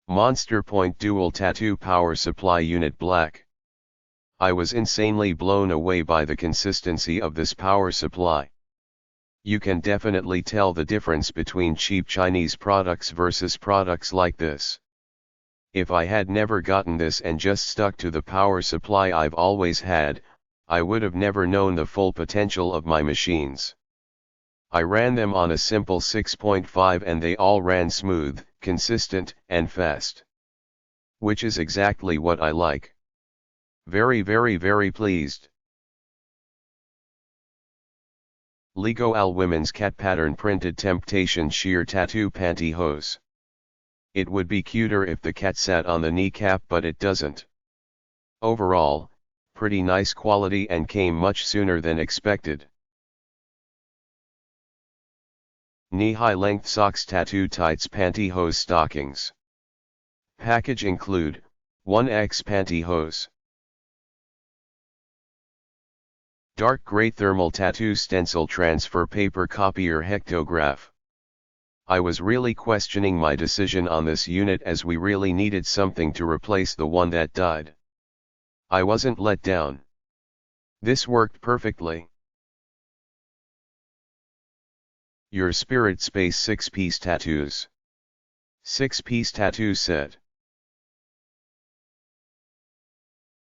Monster Point Dual Tattoo Power Supply Unit Black. I was insanely blown away by the consistency of this power supply. You can definitely tell the difference between cheap Chinese products versus products like this. If I had never gotten this and just stuck to the power supply I've always had, I would have never known the full potential of my machines. I ran them on a simple 6.5 and they all ran smooth, consistent, and fast. Which is exactly what I like. Very pleased. Leegoal Women's Cat Pattern Printed Temptation Sheer Tattoo Pantyhose. It would be cuter if the cat sat on the kneecap, but it doesn't. Overall, pretty nice quality and came much sooner than expected. Knee-high length socks tattoo tights pantyhose stockings. Package include 1x pantyhose. Dark gray thermal tattoo stencil transfer paper copier hectograph. I was really questioning my decision on this unit as we really needed something to replace the one that died. I wasn't let down. This worked perfectly. Your Spirit Space 6-piece tattoos. 6-piece tattoo set.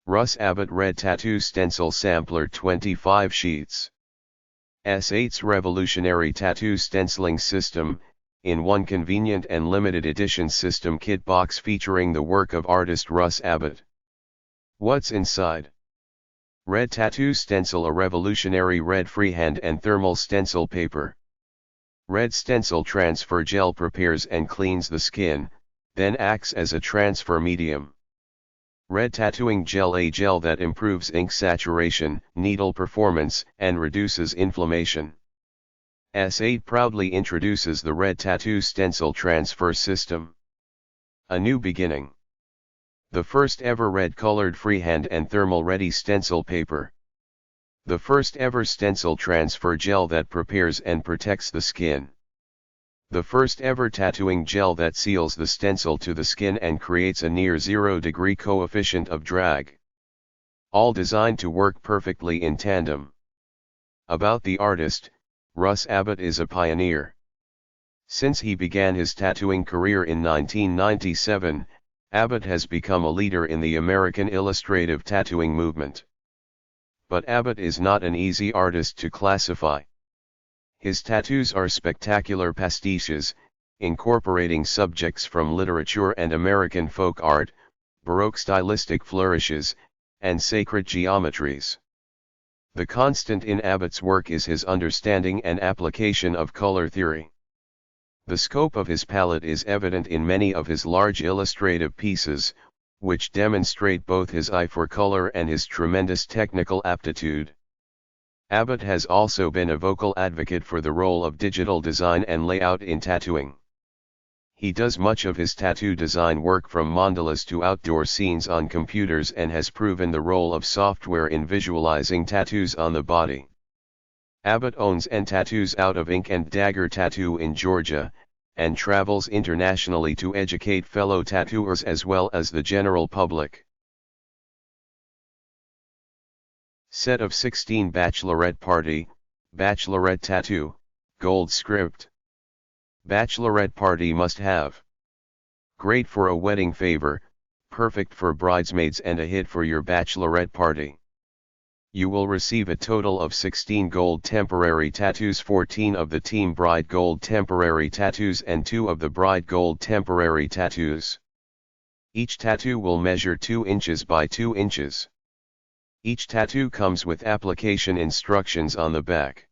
Russ Abbott Red Tattoo Stencil Sampler 25 sheets. S8's revolutionary tattoo stenciling system, in one convenient and limited edition system kit box featuring the work of artist Russ Abbott. What's inside? Red Tattoo Stencil, a revolutionary red freehand and thermal stencil paper. Red stencil transfer gel prepares and cleans the skin, then acts as a transfer medium. Red tattooing gel, a gel that improves ink saturation, needle performance, and reduces inflammation. S8 proudly introduces the Red Tattoo Stencil Transfer System. A new beginning. The first ever red colored freehand and thermal ready stencil paper. The first ever stencil transfer gel that prepares and protects the skin. The first ever tattooing gel that seals the stencil to the skin and creates a near 0-degree coefficient of drag. All designed to work perfectly in tandem. About the artist, Russ Abbott is a pioneer. Since he began his tattooing career in 1997, Abbott has become a leader in the American illustrative tattooing movement. But Abbott is not an easy artist to classify. His tattoos are spectacular pastiches, incorporating subjects from literature and American folk art, Baroque stylistic flourishes, and sacred geometries. The constant in Abbott's work is his understanding and application of color theory. The scope of his palette is evident in many of his large illustrative pieces, which demonstrate both his eye for color and his tremendous technical aptitude. Abbott has also been a vocal advocate for the role of digital design and layout in tattooing. He does much of his tattoo design work from mandalas to outdoor scenes on computers and has proven the role of software in visualizing tattoos on the body. Abbott owns and tattoos out of Ink and Dagger Tattoo in Georgia, and travels internationally to educate fellow tattooers as well as the general public. Set of 16 Bachelorette Party, Bachelorette Tattoo, Gold Script. Bachelorette Party must have. Great for a wedding favor, perfect for bridesmaids and a hit for your bachelorette party. You will receive a total of 16 gold temporary tattoos, 14 of the Team Bride gold temporary tattoos and 2 of the Bride gold temporary tattoos. Each tattoo will measure 2 inches by 2 inches. Each tattoo comes with application instructions on the back.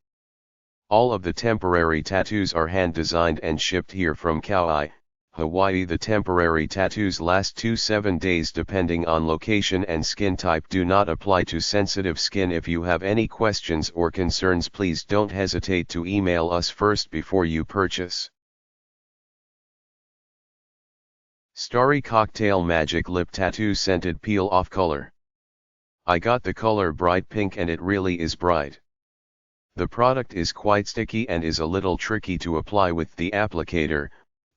All of the temporary tattoos are hand-designed and shipped here from Kauai, Hawaii. The temporary tattoos last 2 to 7 days depending on location and skin type. Do not apply to sensitive skin. If you have any questions or concerns, please don't hesitate to email us first before you purchase. Starry Cocktail Magic Lip Tattoo Scented Peel Off Color. I got the color bright pink and it really is bright. The product is quite sticky and is a little tricky to apply with the applicator,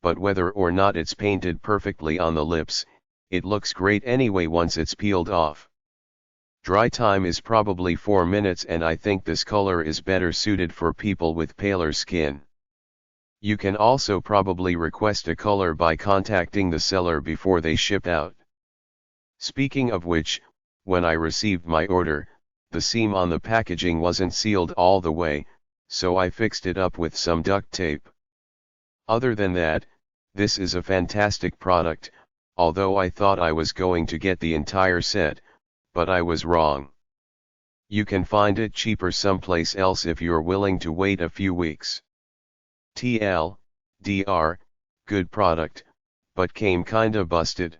but whether or not it's painted perfectly on the lips, it looks great anyway once it's peeled off. Dry time is probably 4 minutes, and I think this color is better suited for people with paler skin. You can also probably request a color by contacting the seller before they ship out. Speaking of which, when I received my order, the seam on the packaging wasn't sealed all the way, so I fixed it up with some duct tape. Other than that, this is a fantastic product, although I thought I was going to get the entire set, but I was wrong. You can find it cheaper someplace else if you're willing to wait a few weeks. TL, DR, good product, but came kinda busted.